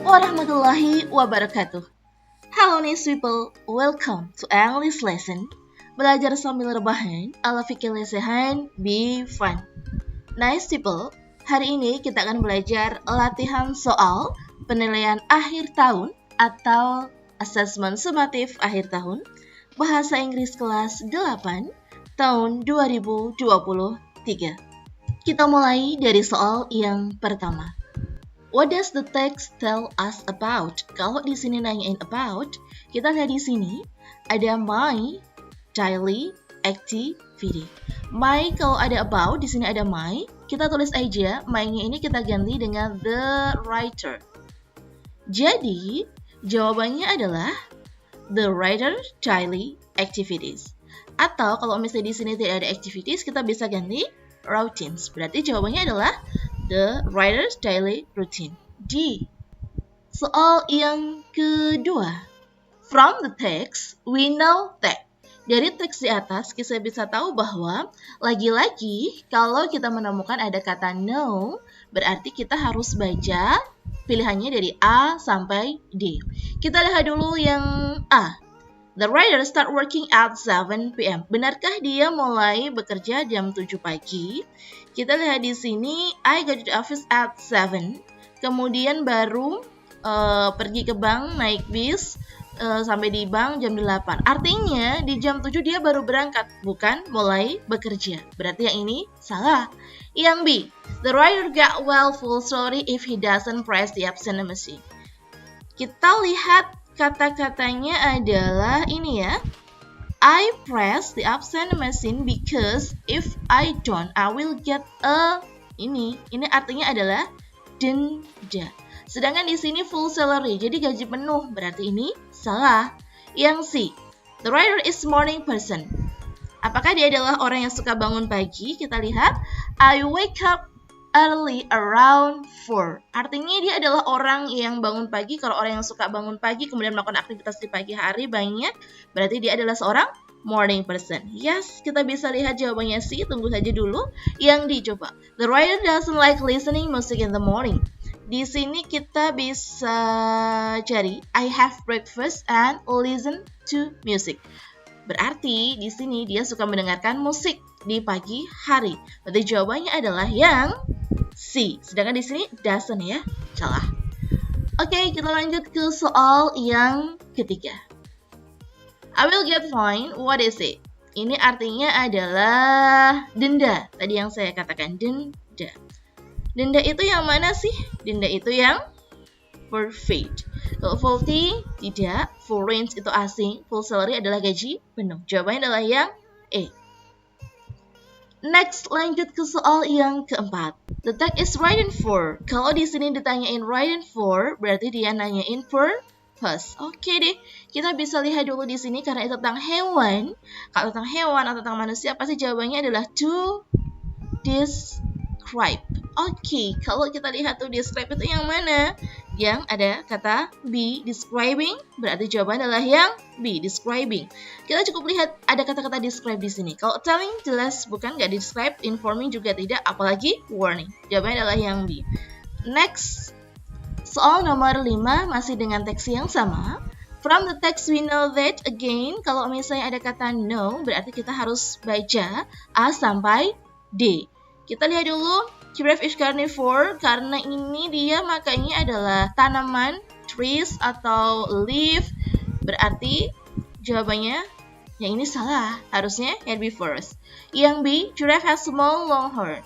warahmatullahi wabarakatuh. Halo nice people, welcome to English lesson. Belajar sambil rebahan, ala fikir lesehan, be fun. Nice people, hari ini kita akan belajar latihan soal penilaian akhir tahun atau assessment sumatif akhir tahun, bahasa Inggris kelas 8 tahun 2023. Kita mulai dari soal yang pertama. What does the text tell us about? Kalau di sini nanyain about, kita lihat di sini ada my daily activity. My kalau ada about, di sini ada my, kita tulis aja my-nya ini kita ganti dengan the writer. Jadi jawabannya adalah the writer daily activities. Atau kalau misalnya di sini tidak ada activities, kita bisa ganti routines. Berarti jawabannya adalah the writer's daily routine. D. Soal yang kedua. From the text, we know that. Dari teks di atas, kita bisa tahu bahwa lagi-lagi kalau kita menemukan ada kata know, berarti kita harus baca pilihannya dari A sampai D. Kita lihat dulu yang A. The writer start working at 7 p.m. Benarkah dia mulai bekerja jam 7 pagi? Kita lihat di sini, I go to the office at 7. Kemudian baru pergi ke bank, naik bis, sampai di bank jam 8. Artinya di jam 7 dia baru berangkat, bukan mulai bekerja. Berarti yang ini salah. Yang B, the writer got well full sorry if he doesn't press the absent machine. Kita lihat kata-katanya adalah ini ya. I press the absent machine because if I don't, I will get a ini. Ini artinya adalah denda. Sedangkan di sini full salary, jadi gaji penuh. Berarti ini salah. Yang C, the writer is morning person. Apakah dia adalah orang yang suka bangun pagi? Kita lihat, I wake up early around 4. Artinya dia adalah orang yang bangun pagi. Kalau orang yang suka bangun pagi kemudian melakukan aktivitas di pagi hari banyak, berarti dia adalah seorang morning person. Yes, kita bisa lihat jawabannya C. Tunggu saja dulu. Yang dicoba. The writer doesn't like listening music in the morning. Di sini kita bisa cari I have breakfast and listen to music. Berarti di sini dia suka mendengarkan musik di pagi hari. Berarti jawabannya adalah yang C. Sedangkan di sini doesn't ya. Salah. Oke, kita lanjut ke soal yang ketiga. I will get fined. What is it? Ini artinya adalah denda. Tadi yang saya katakan denda. Denda itu yang mana sih? Denda itu yang forfeit. Kalau forfeit tidak, full range itu asing, full salary adalah gaji penuh. Jawabannya adalah yang E. Next, lanjut ke soal yang keempat. The text is written for. Kalau di sini ditanyain written for, berarti dia nanyain purpose. Oke deh, kita bisa lihat dulu di sini karena itu tentang hewan. Kalau tentang hewan atau tentang manusia, pasti jawabannya adalah to describe. Oke, kalau kita lihat tuh describe itu yang mana? Yang ada kata be, describing, berarti jawabannya adalah yang B, describing. Kita cukup lihat ada kata-kata describe di sini. Kalau telling jelas bukan, nggak describe, informing juga tidak, apalagi warning. Jawabannya adalah yang B. Next, soal nomor 5 masih dengan teks yang sama. From the text we know that again, kalau misalnya ada kata know, berarti kita harus baca A sampai D. Kita lihat dulu. Giraffe is carnivore karena ini dia makannya adalah tanaman, trees atau leaf. Berarti jawabannya yang ini salah. Harusnya yang B first. Yang B, giraffe has small long horn.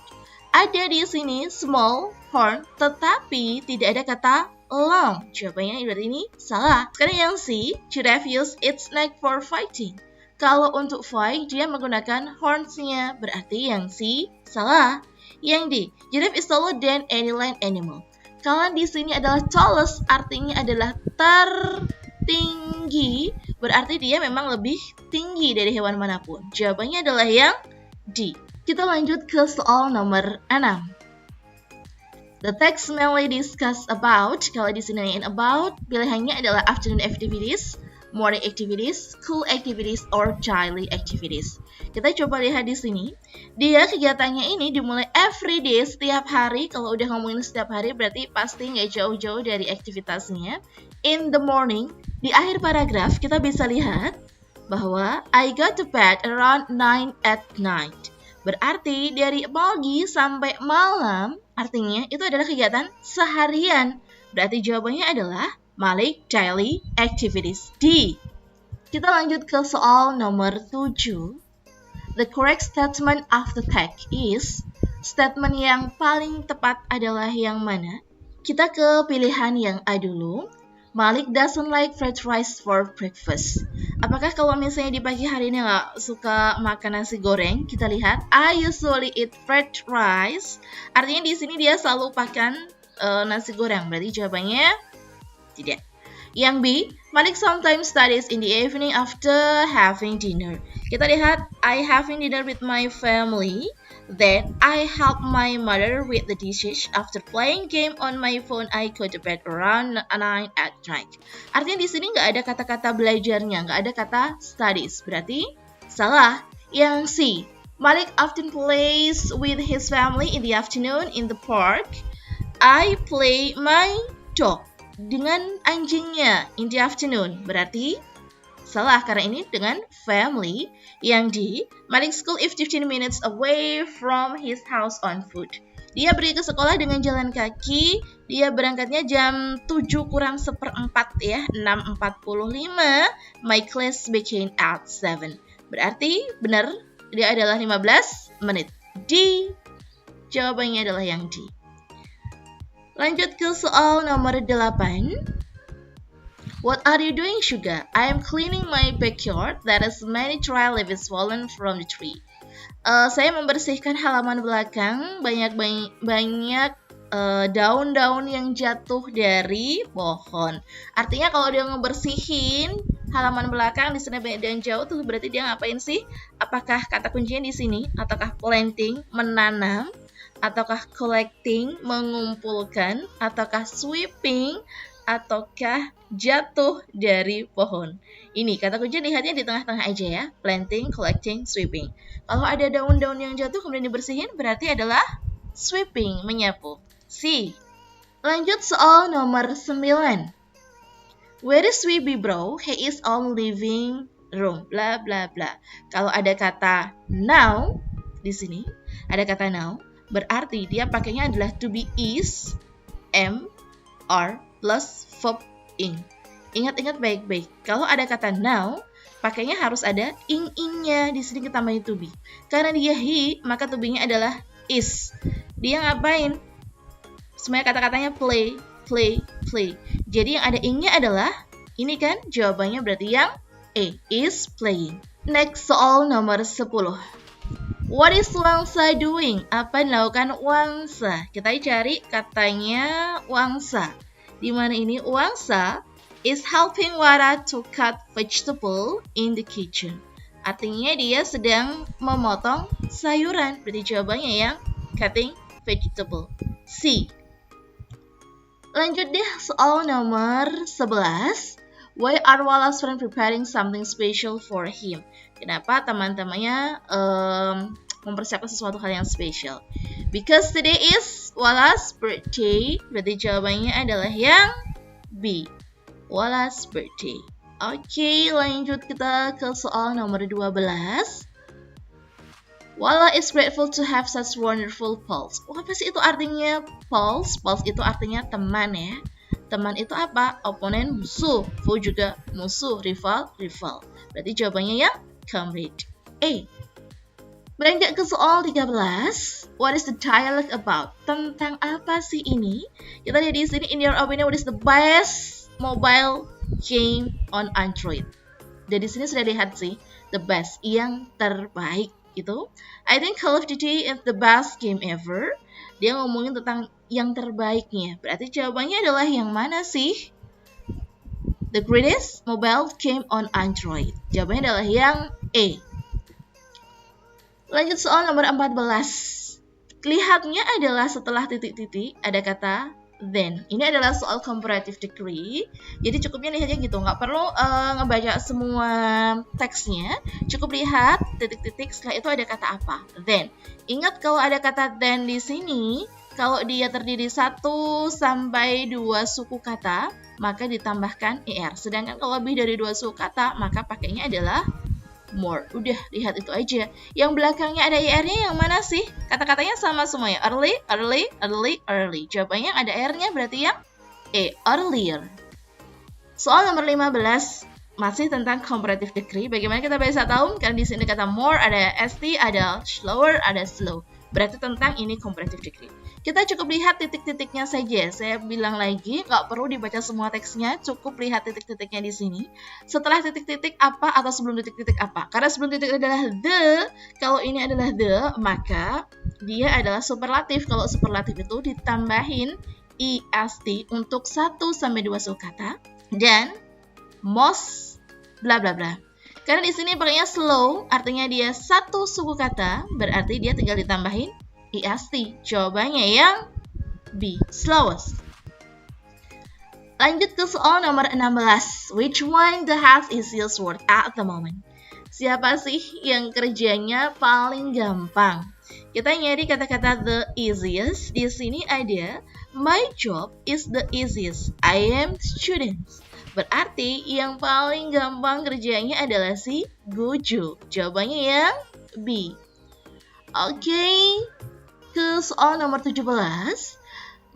Ada di sini small horn tetapi tidak ada kata long. Jawabannya berarti ini salah. Sekarang yang C, giraffe use its neck for fighting. Kalau untuk fight dia menggunakan horns-nya. Berarti yang C salah. Yang D, giraffe is taller than any land animal. Kalau di sini adalah tallest, artinya adalah tertinggi, berarti dia memang lebih tinggi dari hewan manapun. Jawabannya adalah yang D. Kita lanjut ke soal nomor 6. The text mainly discuss about. Kalau di sini about, pilihannya adalah afternoon activities, morning activities, school activities, or daily activities. Kita coba lihat di sini. Dia kegiatannya ini dimulai every day, setiap hari. Kalau udah ngomongin setiap hari berarti pasti nggak jauh-jauh dari aktivitasnya. In the morning, di akhir paragraf kita bisa lihat bahwa I go to bed around 9 at night. Berarti dari pagi sampai malam, artinya itu adalah kegiatan seharian. Berarti jawabannya adalah Malik daily activities. D. Kita lanjut ke soal nomor 7. The correct statement of the text is, statement yang paling tepat adalah yang mana? Kita ke pilihan yang A dulu. Malik doesn't like fried rice for breakfast. Apakah kalau misalnya di pagi hari ini nggak suka makan nasi goreng? Kita lihat, I usually eat fried rice. Artinya di sini dia selalu makan nasi goreng. Berarti jawabannya tidak. Yang B, Malik sometimes studies in the evening after having dinner. Kita lihat, I having dinner with my family. Then, I help my mother with the dishes. After playing game on my phone, I go to bed around 9 at night. Artinya di sini nggak ada kata-kata belajarnya, nggak ada kata studies. Berarti salah. Yang C, Malik often plays with his family in the afternoon in the park. I play my dog dengan anjingnya in the afternoon. Berarti salah karena ini dengan family. Yang D, Malik school is 15 minutes away from his house on foot. Dia pergi ke sekolah dengan jalan kaki. Dia berangkatnya jam 7 kurang seperempat ya, 6.45. My class begin at 7. Berarti benar, dia adalah 15 menit. D. Jawabannya adalah yang D. Lanjut ke soal nomor 8. What are you doing, Sugar? I am cleaning my backyard. There is many dry leaves fallen from the tree. Saya membersihkan halaman belakang. Banyak daun-daun yang jatuh dari pohon. Artinya kalau dia ngebersihin halaman belakang di sana banyak daun jauh tuh berarti dia ngapain sih? Apakah kata kuncinya di sini? Ataukah planting, menanam? Ataukah collecting, mengumpulkan, ataukah sweeping, ataukah jatuh dari pohon. Ini kata kunci lihatnya di tengah-tengah aja ya, planting, collecting, sweeping. Kalau ada daun-daun yang jatuh kemudian dibersihin berarti adalah sweeping, menyapu. C. Lanjut soal nomor 9. Where is Sweepy bro? He is on living room, bla bla bla. Kalau ada kata now di sini, ada kata now, berarti dia pakainya adalah to be is, am, are, plus verb ing. Ingat-ingat baik-baik. Kalau ada kata now, pakainya harus ada ing-ingnya. Di sini kita tambahin to be. Karena dia he, maka to be-nya adalah is. Dia ngapain? Semuanya kata-katanya play, play, play. Jadi yang ada ing-nya adalah ini kan jawabannya berarti yang A, is playing. Next soal nomor 10. What is Wangsa doing? Apa yang dilakukan Wangsa? Kita cari katanya Wangsa. Di mana ini Wangsa is helping Wara to cut vegetable in the kitchen. Artinya dia sedang memotong sayuran. Berarti jawabannya yang cutting vegetable. C. Lanjut deh soal nomor 11. Why are Walla's friend preparing something special for him? Kenapa teman-temannya mempersiapkan sesuatu hal yang spesial? Because today is Walla's birthday. Berarti jawabannya adalah yang B, Walla's birthday. Oke, lanjut kita ke soal nomor 12. Walla is grateful to have such wonderful pals. Apa sih itu artinya pals? Pals itu artinya teman ya. Teman itu apa? Oponen, musuh. Foe juga musuh. Rival, rival. Berarti jawabannya yang comrade. A. Beranjak ke soal 13. What is the dialogue about? Tentang apa sih ini? Kita lihat di sini. In your opinion, what is the best mobile game on Android? Dan di sini sudah lihat sih, the best, yang terbaik gitu. I think Call of Duty is the best game ever. Dia ngomongin tentang yang terbaiknya. Berarti jawabannya adalah yang mana sih? The greatest mobile game on Android. Jawabannya adalah yang A. Lanjut soal nomor 14. Lihatnya adalah setelah titik-titik ada kata then. Ini adalah soal comparative degree. Jadi cukupnya lihatnya gitu, nggak perlu ngebaca semua teksnya. Cukup lihat titik-titik, setelah itu ada kata apa. Then. Ingat kalau ada kata then di sini, kalau dia terdiri 1 sampai 2 suku kata, maka ditambahkan er. Sedangkan kalau lebih dari 2 suku kata, maka pakainya adalah more. Udah, lihat itu aja. Yang belakangnya ada er-nya yang mana sih? Kata-katanya sama semuanya. Early, early, early, early. Jawabannya ada er-nya berarti yang E, earlier. Soal nomor 15 masih tentang comparative degree. Bagaimana kita bisa tahu? Karena di sini kata more, ada st, ada slower, ada slow. Berarti tentang ini comparative degree. Kita cukup lihat titik-titiknya saja. Saya bilang lagi, nggak perlu dibaca semua teksnya, cukup lihat titik-titiknya di sini. Setelah titik-titik apa atau sebelum titik-titik apa? Karena sebelum titik adalah the, kalau ini adalah the, maka dia adalah superlatif. Kalau superlatif itu ditambahin est untuk 1 sampai 2 suku kata dan most bla bla bla. Karena di sini pakainya slow, artinya dia 1 suku kata, berarti dia tinggal ditambahin est. Jawabannya yang B, slowest. Lanjut ke soal nomor 16. Which one the has easiest word at the moment? Siapa sih yang kerjanya paling gampang? Kita nyari kata-kata the easiest. Di sini ada my job is the easiest. I am student. Berarti yang paling gampang kerjanya adalah si Gojo. Jawabannya yang B. Oke. Ke soal nomor 17.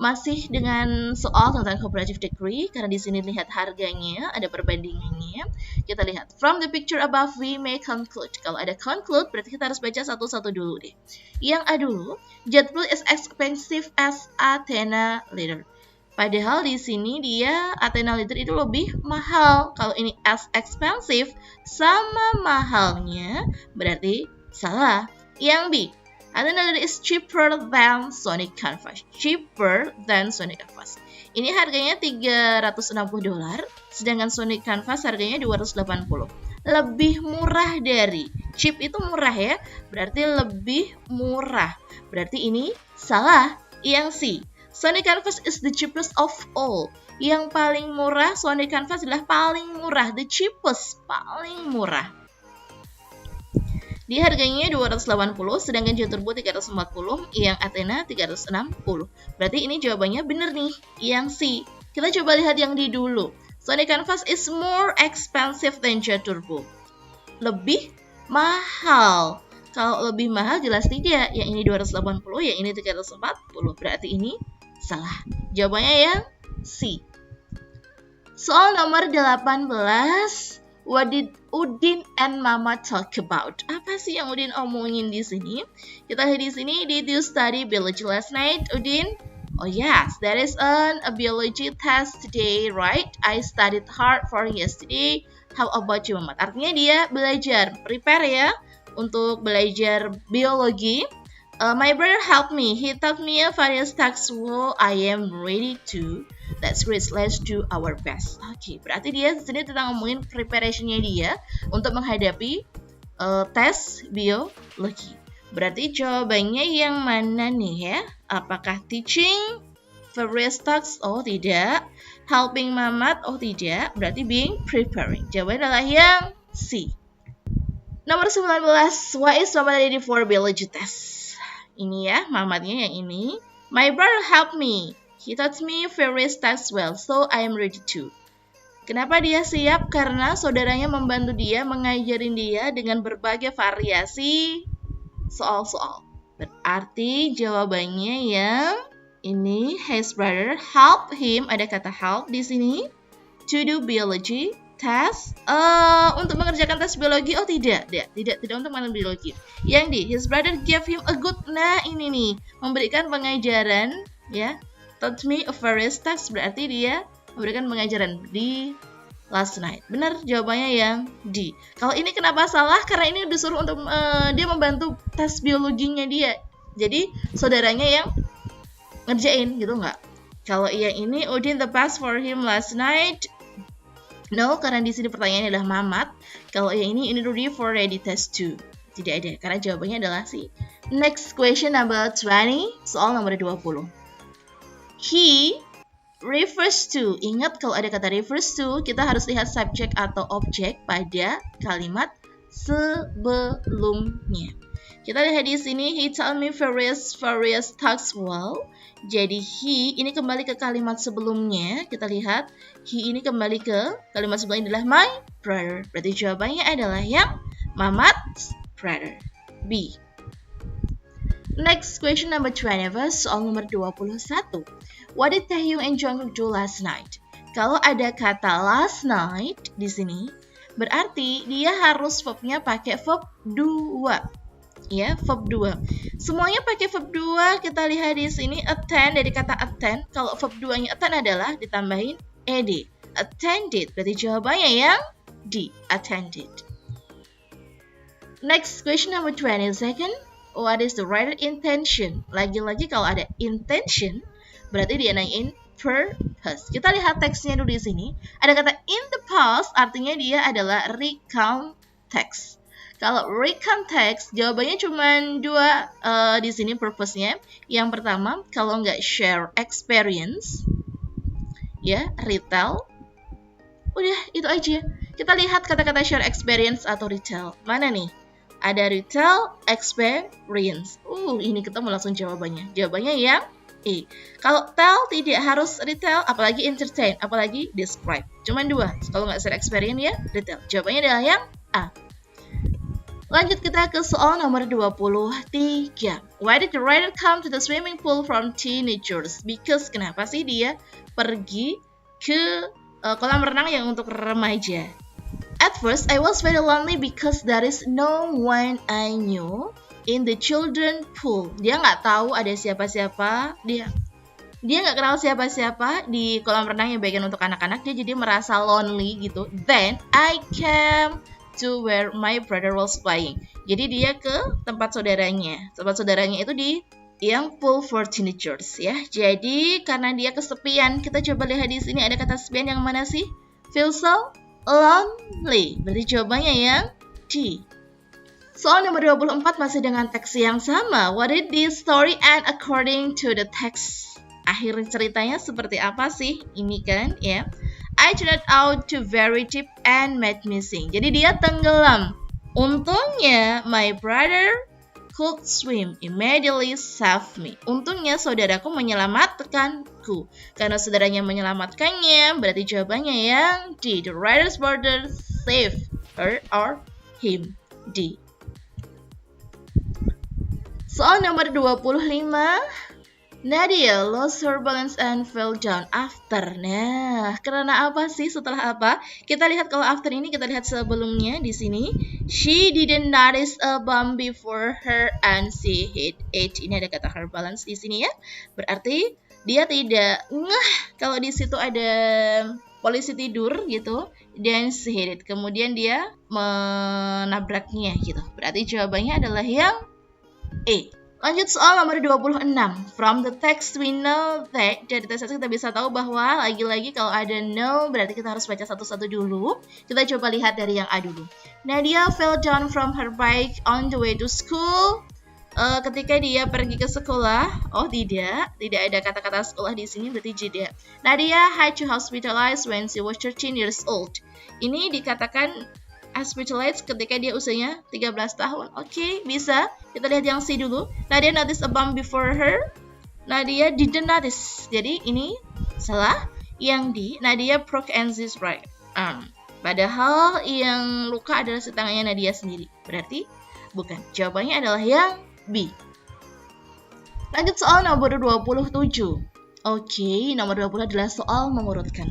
Masih dengan soal tentang comparative degree, karena di sini lihat harganya, ada perbandingannya. Kita lihat, from the picture above we may conclude. Kalau ada conclude, berarti kita harus baca satu-satu dulu deh. Yang A dulu, JetBlue is expensive as Athena leader. Padahal di sini dia Athena leader itu lebih mahal. Kalau ini as expensive sama mahalnya, berarti salah. Yang B, Athena leader is cheaper than Sonic Canvas. Cheaper than Sonic Canvas. Ini harganya $360, sedangkan Sonic Canvas harganya $280. Lebih murah dari. Cheap itu murah ya, berarti lebih murah. Berarti ini salah. Yang C, Sonic Canvas is the cheapest of all. Yang paling murah, Sonic Canvas adalah paling murah. The cheapest, paling murah. Di harganya 280, sedangkan Jet Turbo 340, yang Athena 360. Berarti ini jawabannya benar nih, yang C. Kita coba lihat yang D dulu. Sonic Canvas is more expensive than Jet Turbo. Lebih mahal. Kalau lebih mahal jelas tidak. Yang ini 280, yang ini 340. Berarti ini salah. Jawabannya yang C. Soal nomor 18. What did Udin and Mama talk about? Apa sih yang Udin omongin di sini? Kita lihat di sini. Did you study biology last night, Udin? Oh yes, there is a biology test today, right? I studied hard for yesterday. How about you, Mama? Artinya dia belajar, prepare ya, untuk belajar biologi. My brother helped me. He taught me various tasks. So I am ready to. Let's do our best. Oke, berarti dia sini tentang ngomongin preparationnya dia untuk menghadapi tes biologi. Berarti jawabannya yang mana nih ya? Apakah teaching, various tasks? Oh tidak. Helping Mamat? Oh tidak. Berarti being preparing. Jawabannya adalah yang C. Nomor 19. Why is Mama ready for biology test? Ini ya, Mamatnya yang ini. My brother helped me. He taught me various tasks well, so I am ready to. Kenapa dia siap? Karena saudaranya membantu dia, mengajarin dia dengan berbagai variasi soal-soal. Berarti jawabannya yang ini, his brother helped him, ada kata help di sini, to do biology test. Untuk mengerjakan tes biologi, oh tidak untuk mengerjakan biologi. Yang di, his brother gave him a good, nah ini nih, memberikan pengajaran, ya, taught me a various tasks, berarti dia memberikan pengajaran di last night. Benar, jawabannya yang D. Kalau ini kenapa salah? Karena ini disuruh untuk dia membantu tes biologinya dia. Jadi saudaranya yang ngerjain gitu nggak? Kalau yang ini, Udin the best for him last night. No, karena di sini pertanyaannya adalah Mamat. Kalau yang ini ready for ready test 2. Tidak ada, karena jawabannya adalah C. Next question number 20, soal nomor 20. He refers to. Ingat kalau ada kata refers to, kita harus lihat subjek atau objek pada kalimat sebelumnya. Kita lihat di sini, he told me various tasks well. Jadi he ini kembali ke kalimat sebelumnya. Kita lihat he ini kembali ke kalimat sebelumnya adalah my brother. Berarti jawabannya adalah yang Mamat's brother. B. Next question number 20, soal nomor 21. What did Taehyung and Jungkook do last night? Kalau ada kata last night di sini, berarti dia harus verbnya pakai verb 2. Ya, verb 2. Semuanya pakai verb 2. Kita lihat di sini attend, dari kata attend. Kalau verb 2-nya attend adalah ditambahin ed. Attended. Berarti jawabannya yang D, attended. Next question number 22. What is the writer intention? Lagi-lagi kalau ada intention, berarti dia nanyain purpose. Kita lihat teksnya dulu di sini. Ada kata in the past, artinya dia adalah recount text. Kalau recount text, jawabannya cuma 2 di sini purpose-nya. Yang pertama, kalau nggak share experience, ya, retell. Udah, itu aja. Kita lihat kata-kata share experience atau retell. Mana nih? Ada retell experience. Ini ketemu langsung jawabannya. Jawabannya yang E. Kalau tell tidak harus retell, apalagi entertain, apalagi describe. Cuma 2. Kalau nggak share experience ya, retell. Jawabannya adalah yang A. Lanjut kita ke soal nomor 23. Why did the writer come to the swimming pool from teenagers? Because kenapa sih dia pergi ke kolam renang yang untuk remaja? At first, I was very lonely because there is no one I knew in the children pool. Dia nggak tahu ada siapa-siapa. Dia nggak kenal siapa-siapa di kolam renang yang bagian untuk anak-anak. Dia jadi merasa lonely gitu. Then I came to where my brother was playing. Jadi dia ke tempat saudaranya. Tempat saudaranya itu di yang pool for teenagers ya. Jadi karena dia kesepian, kita coba lihat di sini ada kata sepian yang mana sih? Feel so lonely. Berarti jawabannya yang D. Soal nomor 24 masih dengan teks yang sama. What did this story end according to the text? Akhir ceritanya seperti apa sih? Ini kan ya. I turned out to very deep and made me sink. Jadi dia tenggelam. Untungnya my brother could swim, immediately saved me. Untungnya saudaraku menyelamatkanku. Karena saudaranya menyelamatkannya, berarti jawabannya yang D. The writer's brother saved her or him. D. Soal nomor 25. Nadia lost her balance and fell down after. Nah, karena apa sih? Setelah apa? Kita lihat kalau after ini kita lihat sebelumnya di sini. She didn't notice a bump before her and she hit it. Ini ada kata her balance di sini ya. Berarti dia tidak ngeh kalau di situ ada polisi tidur gitu. Dan she hit it. Kemudian dia menabraknya gitu. Berarti jawabannya adalah yang E. Lanjut soal nomor 26. From the text we know that. Dari teks kita bisa tahu bahwa lagi-lagi kalau ada know berarti kita harus baca satu-satu dulu. Kita coba lihat dari yang A dulu. Nadia fell down from her bike on the way to school. Ketika dia pergi ke sekolah. Oh tidak ada kata-kata sekolah di sini berarti tidak. Nadia had to hospitalized when she was 13 years old. Ini dikatakan hospitalized ketika dia usianya 13 tahun. Oke, bisa. Kita lihat yang C dulu. Nadia noticed a bump before her. Nadia didn't notice. Jadi ini salah. Yang D, Nadia broke Enzi's right arm. Padahal yang luka adalah si tangannya Nadia sendiri. Berarti bukan. Jawabannya adalah yang B. Lanjut soal nomor 27. Oke, nomor 20 adalah soal mengurutkan.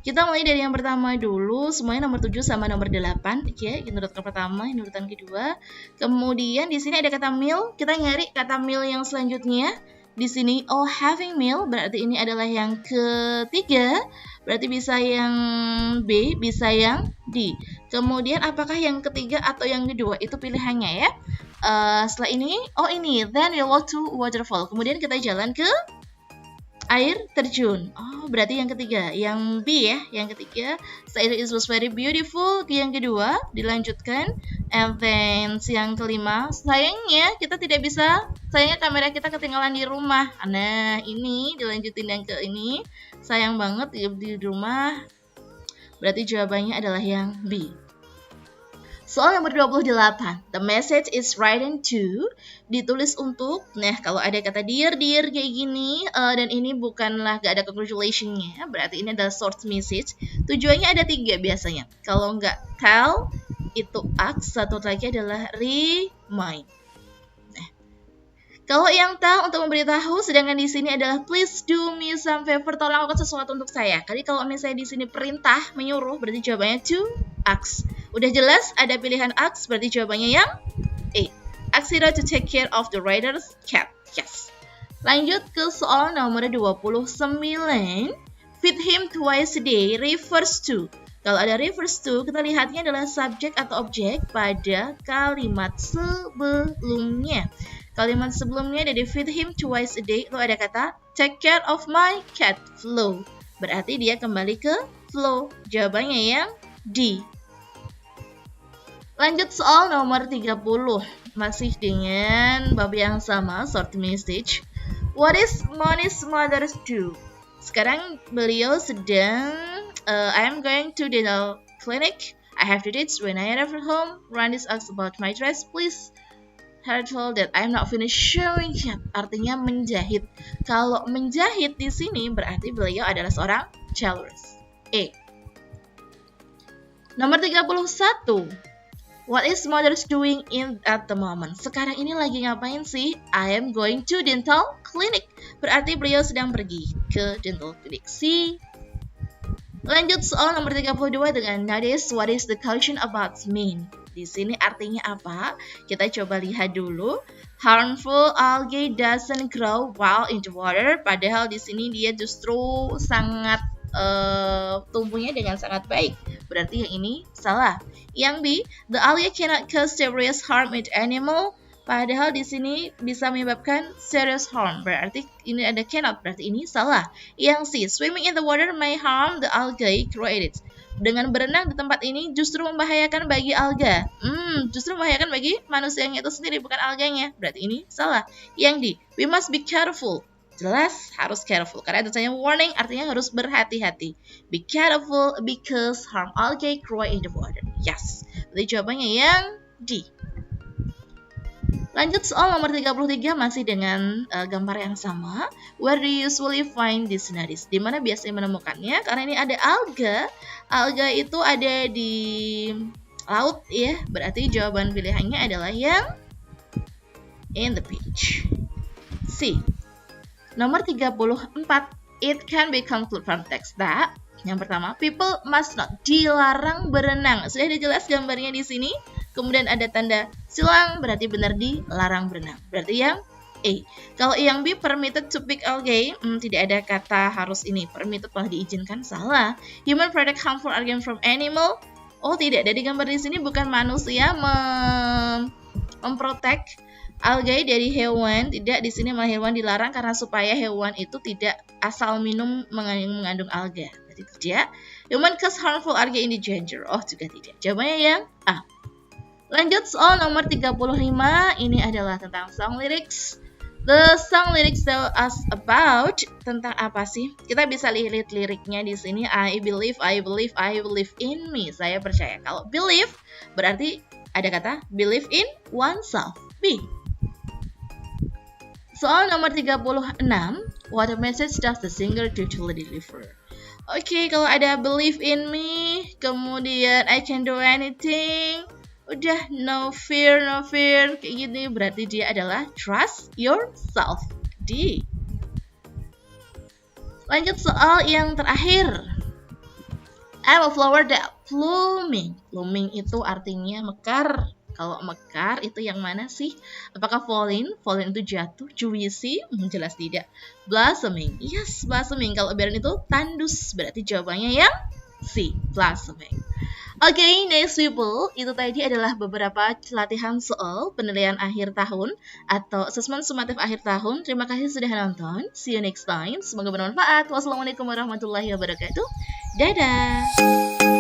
Kita mulai dari yang pertama dulu. Semuanya nomor 7 sama nomor 8. Oke, ini urutan pertama, ini urutan kedua. Kemudian di sini ada kata meal. Kita nyari kata meal yang selanjutnya. Di sini having meal berarti ini adalah yang ketiga. Berarti bisa yang B, bisa yang D. Kemudian apakah yang ketiga atau yang kedua? Itu pilihannya ya. Setelah ini, ini then we walk to waterfall. Kemudian kita jalan ke Air terjun. Oh, berarti yang ketiga. Yang B ya. Yang ketiga, said it was very beautiful. Yang kedua, dilanjutkan. And then yang kelima, sayangnya kamera kita ketinggalan di rumah. Nah, ini dilanjutin yang ke ini. Sayang banget di rumah. Berarti jawabannya adalah yang B. Soal nomor 28, the message is written to, ditulis untuk, nah kalau ada kata dear kayak gini, dan ini bukanlah, gak ada congratulation-nya, berarti ini adalah short message, tujuannya ada 3 biasanya, kalau nggak tell, itu ask, satu lagi adalah remind. Nah, kalau yang tell untuk memberitahu, sedangkan di sini adalah please do me some favor, tolong lakukan sesuatu untuk saya. Kali kalau misalnya di sini perintah, menyuruh, berarti jawabannya to ask. Udah jelas ada pilihan ask, berarti jawabannya yang A. Ask Hiro to take care of the rider's cat. Yes. Lanjut ke soal nomor 29. Feed him twice a day refers to. Kalau ada refers to, kita lihatnya adalah subjek atau objek pada kalimat sebelumnya. Kalimat sebelumnya dari feed him twice a day itu ada kata take care of my cat, Flo. Berarti dia kembali ke Flo. Jawabannya yang D. Lanjut soal nomor 30. Masih dengan bab yang sama, short message. What is Moni's mother do? Sekarang beliau sedang I'm going to dental clinic. I have to ditch when I arrive at home. Randy asks about my dress, please. Her told that I'm not finished showing yet. Artinya menjahit. Kalau menjahit di sini berarti beliau adalah seorang tailoress. A. Nomor 31. What is mother's doing at the moment? Sekarang ini lagi ngapain sih? I am going to dental clinic. Berarti beliau sedang pergi ke dental clinic. C. Lanjut soal nomor 32 dengan notice what is the question about mean. Di sini artinya apa? Kita coba lihat dulu. Harmful algae doesn't grow well in the water. Padahal di sini dia justru sangat tumbuhnya dengan sangat baik. Berarti yang ini salah. Yang B, the algae cannot cause serious harm in animal. Padahal di sini bisa menyebabkan serious harm. Berarti ini ada cannot. Berarti ini salah. Yang C, swimming in the water may harm the algae created. Dengan berenang di tempat ini justru membahayakan bagi alga. Justru membahayakan bagi manusianya itu sendiri, bukan alganya. Berarti ini salah. Yang D, we must be careful. Jelas harus careful karena tulisannya warning, artinya harus berhati-hati. Be careful because harm algae grow in the water. Yes. Berarti jawabannya yang D. Lanjut soal nomor 33 masih dengan gambar yang sama. Where do you usually find these nudis? Di mana biasanya menemukannya? Karena ini ada alga. Alga itu ada di laut ya. Berarti jawaban pilihannya adalah yang in the beach. C. Nomor 34, it can be concluded from text that. Yang pertama, people must not, dilarang berenang. Sudah dijelas gambarnya di sini. Kemudian ada tanda silang, berarti benar dilarang berenang. Berarti yang A. Kalau yang B, permitted to pick algae, tidak ada kata harus ini. Permitted malah diizinkan, salah. Human protect harmful algae from animal. Oh tidak, dari gambar di sini bukan manusia memprotek algae dari hewan, tidak, di sini malah hewan dilarang karena supaya hewan itu tidak asal minum mengandung alga. Berarti tidak. Human cause harmful algae in the danger. Oh, juga tidak. Jawabannya yang A. Lanjut soal nomor 35. Ini adalah tentang song lyrics. The song lyrics tell us about tentang apa sih? Kita bisa lihat liriknya di sini. I believe in me. Saya percaya. Kalau believe berarti ada kata believe in oneself. B. Soal nomor 36, what message does the singer usually deliver? Oke, kalau ada believe in me, kemudian I can do anything, udah no fear, kayak gini, berarti dia adalah trust yourself. D. Lanjut soal yang terakhir. I'm a flower that blooming. Blooming itu artinya mekar. Kalau mekar itu yang mana sih? Apakah falling? Falling itu jatuh. Juicy? Jelas tidak. Blossoming? Yes, blossoming. Kalau biarin itu tandus. Berarti jawabannya yang C. Blossoming. Oke, next people, itu tadi adalah beberapa latihan soal penilaian akhir tahun atau asesmen sumatif akhir tahun. Terima kasih sudah nonton. See you next time. Semoga bermanfaat. Wassalamualaikum warahmatullahi wabarakatuh. Dadah.